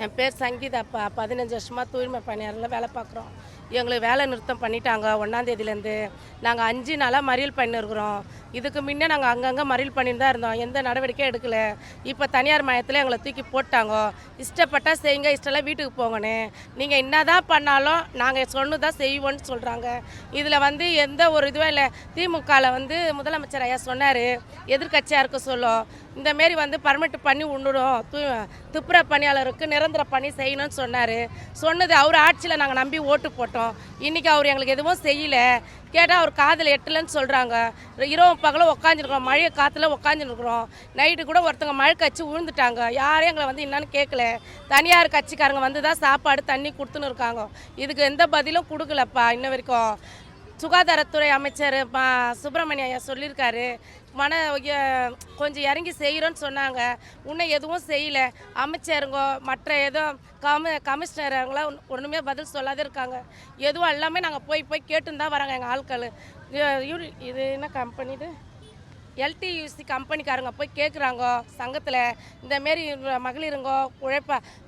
என் பேர் சங்கீதாப்பா. 15 வருஷமா தூய்மை பணியாளர்ல வேலை பார்க்குறோம். எங்களுக்கு வேலை நிறுத்தம் பண்ணிட்டாங்க 1ஆந்தேதியிலேருந்து. நாங்கள் 5 நாளாக மறியல் பண்ணியிருக்கிறோம். இதுக்கு முன்னே நாங்கள் அங்கங்கே மறியல் பண்ணிட்டு தான் இருந்தோம். எந்த நடவடிக்கையும் எடுக்கல. இப்போ தனியார் மையத்தில் எங்களை தூக்கி போட்டாங்க. இஷ்டப்பட்டா செய்யுங்க, இஷ்டம்லாம் வீட்டுக்கு போங்கன்னு. நீங்கள் என்ன தான் பண்ணாலும் நாங்கள் சொன்னு தான் செய்வோன்னு சொல்கிறாங்க. இதில் எந்த ஒரு இதுவும் இல்லை. திமுகவில் முதலமைச்சர் ஐயா சொன்னார், எதிர்கட்சியாக இருக்க சொல்லும் இந்தமாரி பர்மிட் பண்ணி விடணும், துப்புரவு பணியாளருக்கு நிரந்தர பணி செய்யணும்னு சொன்னார். சொன்னது அவர் ஆட்சியில் நாங்கள் நம்பி ஓட்டு போட்டோம். இன்றைக்கி அவர் எங்களுக்கு எதுவும் செய்யலை. கேட்டால் அவர் காதில் எட்டலைன்னு சொல்கிறாங்க. இரவு பகலும் உட்காந்துருக்குறோம், மழை காற்றுல உட்காந்துருக்குறோம். நைட்டு கூட ஒருத்தவங்க மழை கட்சி விழுந்துட்டாங்க. யாரும் எங்களை என்னன்னு கேட்கல. தனியார் கட்சிக்காரங்க தான் சாப்பாடு தண்ணி கொடுத்துன்னு இருக்காங்க. இதுக்கு எந்த பதிலும் கொடுக்கலப்பா இன்ன வரைக்கும். சுகாதாரத்துறை அமைச்சர் சுப்பிரமணிய ஐயா சொல்லியிருக்காரு, கொஞ்சம் இறங்கி செய்கிறோன்னு சொன்னாங்க. இன்னும் எதுவும் செய்யலை. அமைச்சருங்க மற்ற ஏதோ கமிஷனருங்களாம் ஒன்றுமே பதில் சொல்லாத இருக்காங்க. எதுவும் எல்லாமே நாங்கள் போய் கேட்டுன்னு தான் வராங்க எங்கள் ஆட்கள். இது என்ன கம்பெனி, இது எல்டியூசி கம்பெனிக்காரங்க போய் கேட்குறாங்க சங்கத்தில். இந்தமாரி மகளிருங்க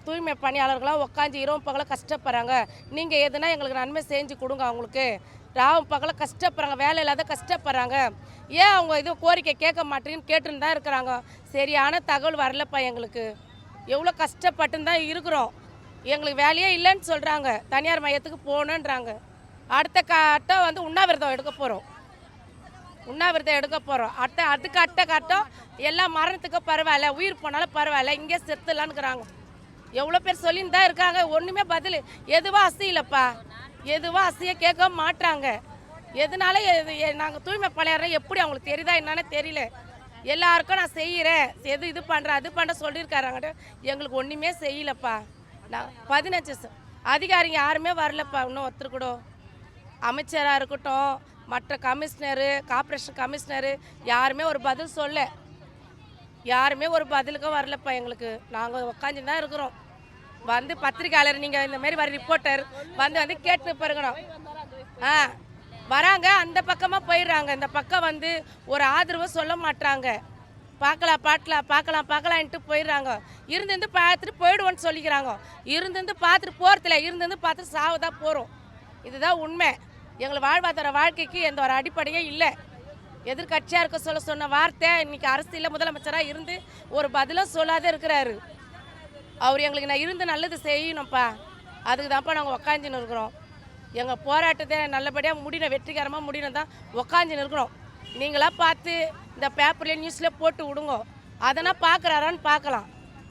தூய்மை பணியாளர்களாக உட்காந்து இரவு பகல கஷ்டப்படுறாங்க. நீங்கள் எதுனா எங்களுக்கு நன்மை செஞ்சு கொடுங்க. அவங்களுக்கு ராவும் பகல கஷ்டப்படுறாங்க, வேலை இல்லாத கஷ்டப்படுறாங்க. ஏன் அவங்க இது கோரிக்கை கேட்க மாட்டேன்னு கேட்டுன்னு தான் இருக்கிறாங்க. சரியான தகவல் வரலப்பா எங்களுக்கு. எவ்வளோ கஷ்டப்பட்டுன்னு தான் இருக்கிறோம். எங்களுக்கு வேலையே இல்லைன்னு சொல்கிறாங்க. தனியார் மையத்துக்கு போகணுன்றாங்க. அடுத்த கட்டம் உண்ணாவிரதம் எடுக்க போகிறோம். அதுக்கு கட்டம் எல்லாம் மரணத்துக்கு பரவாயில்ல, உயிர் போனாலும் பரவாயில்ல, இங்கே செத்துலான்னுக்குறாங்க. எவ்வளோ பேர் சொல்லின்னு தான் இருக்காங்க. ஒன்றுமே பதில் எதுவும் அசையிலப்பா. எதுவும் அசைய கேட்க மாட்டாங்க. எதனால நாங்கள் தூய்மை பணியாளர் எப்படி அவங்களுக்கு தெரியுதா என்னன்னு தெரியல. எல்லாருக்கும் நான் செய்கிறேன், இது பண்ணுறேன் அது பண்ணுற சொல்லியிருக்காங்க. எங்களுக்கு ஒன்றுமே செய்யலப்பா. நான் 15 அதிகாரிங்க யாருமே வரலப்பா. இன்னும் ஒருத்தர் கூட அமைச்சராக இருக்கட்டும், மற்ற கமிஷனரு, கார்ப்பரேஷன் கமிஷனரு யாருமே ஒரு பதில் சொல்ல. யாருமே ஒரு பதிலுக்கும் வரலப்பா எங்களுக்கு. நாங்கள் உட்காந்து தான் இருக்கிறோம். பத்திரிக்கையாளர் நீங்கள் இந்தமாரி ரிப்போர்ட்டர் கேட்டு பாருங்கணும். வராங்க, அந்த பக்கமாக போயிடுறாங்க. இந்த பக்கம் ஒரு ஆதரவு சொல்ல மாட்டாங்க. பார்க்கலான்ட்டு போயிடுறாங்க. இருந்து பார்த்துட்டு போயிடுவோன்னு சொல்லிக்கிறாங்க. இருந்து பார்த்துட்டு போகிறதில்ல, இருந்து பார்த்துட்டு சாவுதான் போகிறோம். இதுதான் உண்மை. எங்களை வாழ்வாதார வாழ்க்கைக்கு எந்த ஒரு அடிப்படையும் இல்லை. எதிர்கட்சியாக இருக்க சொன்ன வார்த்தை இன்றைக்கி அரசியலில் முதலமைச்சராக இருந்து ஒரு பதிலும் சொல்லாத இருக்கிறாரு. அவர் எங்களுக்கு நான் இருந்து நல்லது செய்யணும்ப்பா. அதுக்கு தான்ப்பா நாங்கள் உக்காந்துன்னு இருக்கிறோம். எங்கள் போராட்டத்தை நல்லபடியாக முடியணும், வெற்றிகரமாக முடியணும் தான் உக்காந்துன்னு இருக்கிறோம். நீங்களாம் பார்த்து இந்த பேப்பர்லேயே நியூஸில் போட்டு விடுங்க. அதனால் பார்க்குறாரான்னு பார்க்கலாம்.